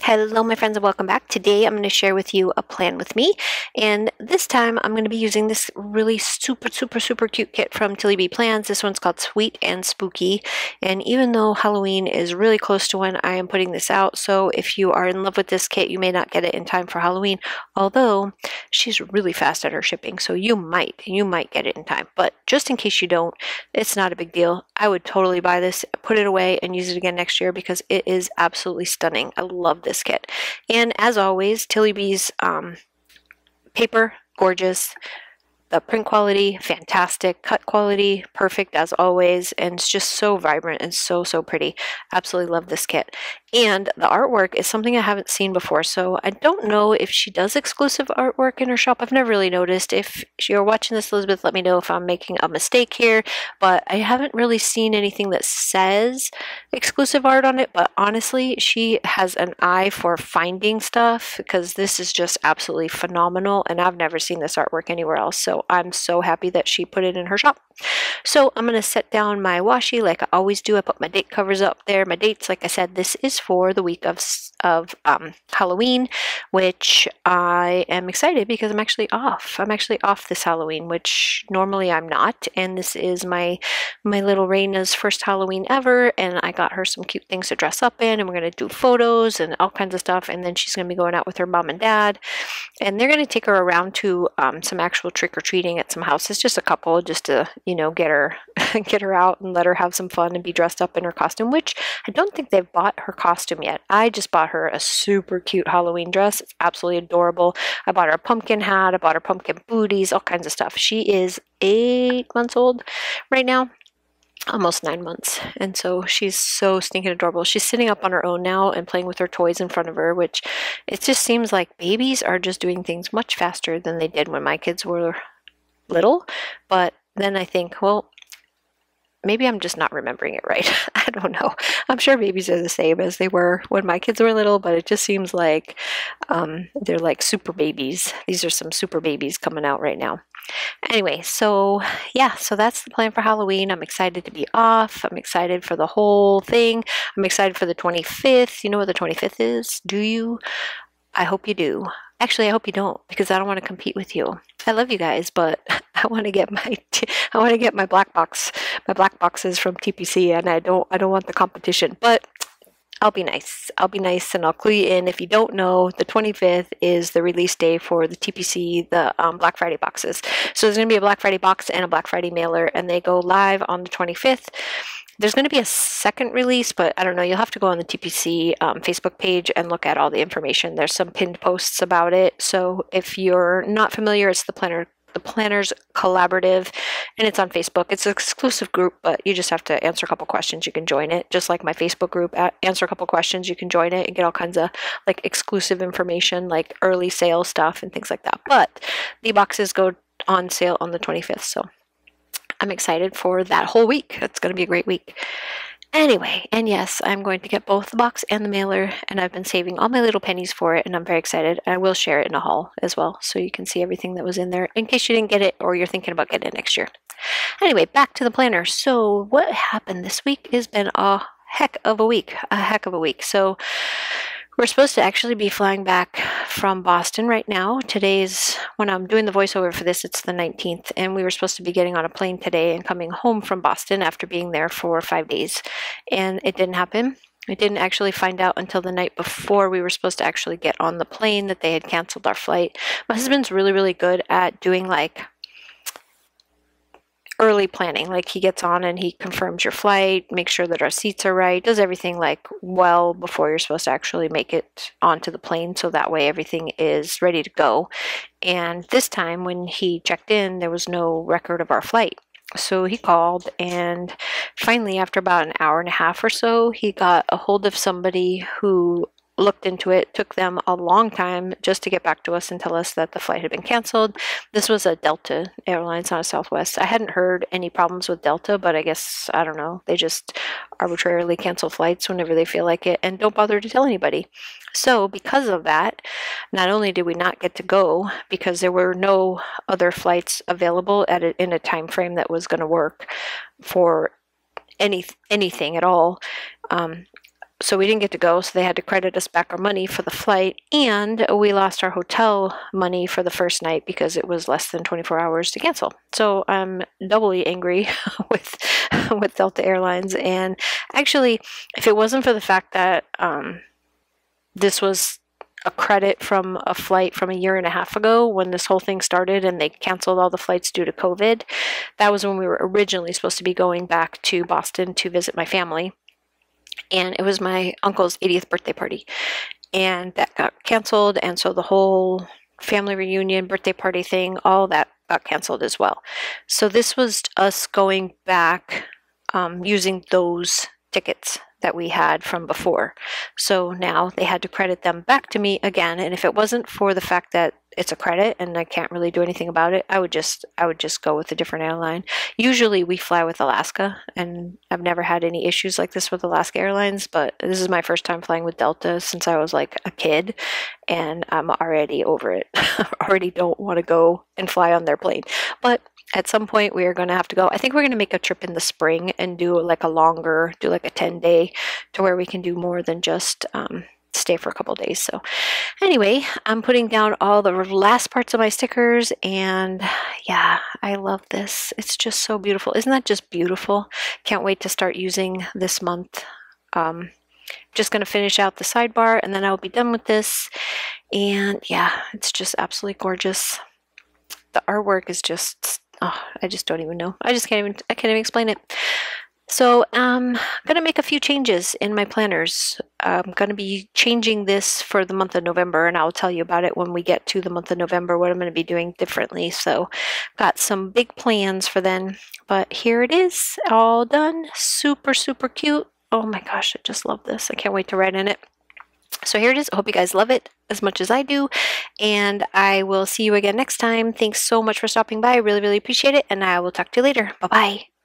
Hello, my friends, and welcome back. Today, I'm going to share with you a plan with me, and this time I'm going to be using this really super cute kit from Tilly B Plans. This one's called Sweet and Spooky, and even though Halloween is really close to when I am putting this out, so if you are in love with this kit, you may not get it in time for Halloween, although she's really fast at her shipping, so you might get it in time, but just in case you don't, it's not a big deal. I would totally buy this, put it away, and use it again next year because it is absolutely stunning. I love this kit. And as always, Tilly B's paper, gorgeous. The print quality, fantastic. Cut quality, perfect as always. And it's just so vibrant and so pretty. Absolutely love this kit. And the artwork is something I haven't seen before. So I don't know if she does exclusive artwork in her shop. I've never really noticed. If you're watching this, Elizabeth, let me know if I'm making a mistake here. But I haven't really seen anything that says exclusive art on it. But honestly, she has an eye for finding stuff because this is just absolutely phenomenal. And I've never seen this artwork anywhere else. So I'm so happy that she put it in her shop. So I'm going to set down my washi like I always do. I put my date covers up there. My dates, like I said, this is for the week of Halloween, which I am excited because I'm actually off. I'm actually off this Halloween, which normally I'm not. And this is my little Raina's first Halloween ever. And I got her some cute things to dress up in. And we're going to do photos and all kinds of stuff. And then she's going to be going out with her mom and dad. And they're going to take her around to some actual trick-or-treating at some houses, just a couple, just to, get her get her out and let her have some fun and be dressed up in her costume, which I don't think they've bought her costume yet. I just bought her a super cute Halloween dress. It's absolutely adorable. I bought her a pumpkin hat. I bought her pumpkin booties, all kinds of stuff. She is 8 months old right now. Almost 9 months, and so she's so stinking adorable. She's sitting up on her own now and playing with her toys in front of her, which it just seems like babies are just doing things much faster than they did when my kids were little. But then I think, well, maybe I'm just not remembering it right. I don't know. I'm sure babies are the same as they were when my kids were little, but it just seems like they're like super babies. These are some super babies coming out right now. Anyway, so yeah, so that's the plan for Halloween. I'm excited to be off. I'm excited for the whole thing. I'm excited for the 25th. You know what the 25th is? Do you? I hope you do. Actually, I hope you don't, because I don't want to compete with you. I love you guys, but I want to get my black boxes from TPC, and I don't want the competition. But I'll be nice. I'll be nice, and I'll clue you in. If you don't know, the 25th is the release day for the TPC, the Black Friday boxes. So there's going to be a Black Friday box and a Black Friday mailer, and they go live on the 25th. There's going to be a second release, but I don't know. You'll have to go on the TPC Facebook page and look at all the information. There's some pinned posts about it. So if you're not familiar, it's the Planners Collaborative, and it's on Facebook. It's an exclusive group, but you just have to answer a couple questions. You can join it, just like my Facebook group. Answer a couple questions, you can join it and get all kinds of like exclusive information, like early sale stuff and things like that. But the boxes go on sale on the 25th, so I'm excited for that whole week. It's going to be a great week. Anyway, and yes, I'm going to get both the box and the mailer, and I've been saving all my little pennies for it, and I'm very excited. I will share it in a haul as well, so you can see everything that was in there in case you didn't get it or you're thinking about getting it next year. Anyway, back to the planner. So what happened this week has been a heck of a week. So we're supposed to actually be flying back from Boston right now. Today's, when I'm doing the voiceover for this, it's the 19th, and we were supposed to be getting on a plane today and coming home from Boston after being there for 5 days, and it didn't happen. I didn't actually find out until the night before we were supposed to actually get on the plane that they had canceled our flight. My husband's really good at doing like early planning. Like he gets on and he confirms your flight, makes sure that our seats are right, does everything like well before you're supposed to actually make it onto the plane, so that way everything is ready to go. And this time when he checked in, there was no record of our flight. So he called, and finally after about an hour and a half or so, he got a hold of somebody who looked into it. Took them a long time just to get back to us and tell us that the flight had been canceled. This was a Delta Airlines, not a Southwest. I hadn't heard any problems with Delta, but I guess, I don't know, they just arbitrarily cancel flights whenever they feel like it and don't bother to tell anybody. So because of that, not only did we not get to go because there were no other flights available in a time frame that was going to work for anything at all, so we didn't get to go, so they had to credit us back our money for the flight, and we lost our hotel money for the first night because it was less than 24 hours to cancel. So I'm doubly angry with Delta Airlines. And actually, if it wasn't for the fact that this was a credit from a flight from a year and a half ago when this whole thing started and they canceled all the flights due to COVID, that was when we were originally supposed to be going back to Boston to visit my family. And it was my uncle's 80th birthday party, and that got canceled, and so the whole family reunion, birthday party thing, all that got canceled as well. So this was us going back using those tickets that we had from before. So now they had to credit them back to me again, and if it wasn't for the fact that it's a credit and I can't really do anything about it, I would just go with a different airline. Usually we fly with Alaska, and I've never had any issues like this with Alaska Airlines, but this is my first time flying with Delta since I was like a kid, and I'm already over it. I already don't want to go and fly on their plane. But at some point we are going to have to go. I think we're going to make a trip in the spring and do like a 10-day to where we can do more than just stay for a couple days. So anyway, I'm putting down all the last parts of my stickers, and yeah, I love this. It's just so beautiful. Isn't that just beautiful? Can't wait to start using this month. Just going to finish out the sidebar and then I'll be done with this. And yeah, it's just absolutely gorgeous. The artwork is just, oh, I just don't even know. I can't even explain it. So I'm going to make a few changes in my planners. I'm going to be changing this for the month of November, and I'll tell you about it when we get to the month of November, what I'm going to be doing differently. So got some big plans for then, but here it is, all done. Super, super cute. Oh my gosh, I just love this. I can't wait to write in it. So here it is. I hope you guys love it as much as I do, and I will see you again next time. Thanks so much for stopping by. I really, really appreciate it, and I will talk to you later. Bye-bye.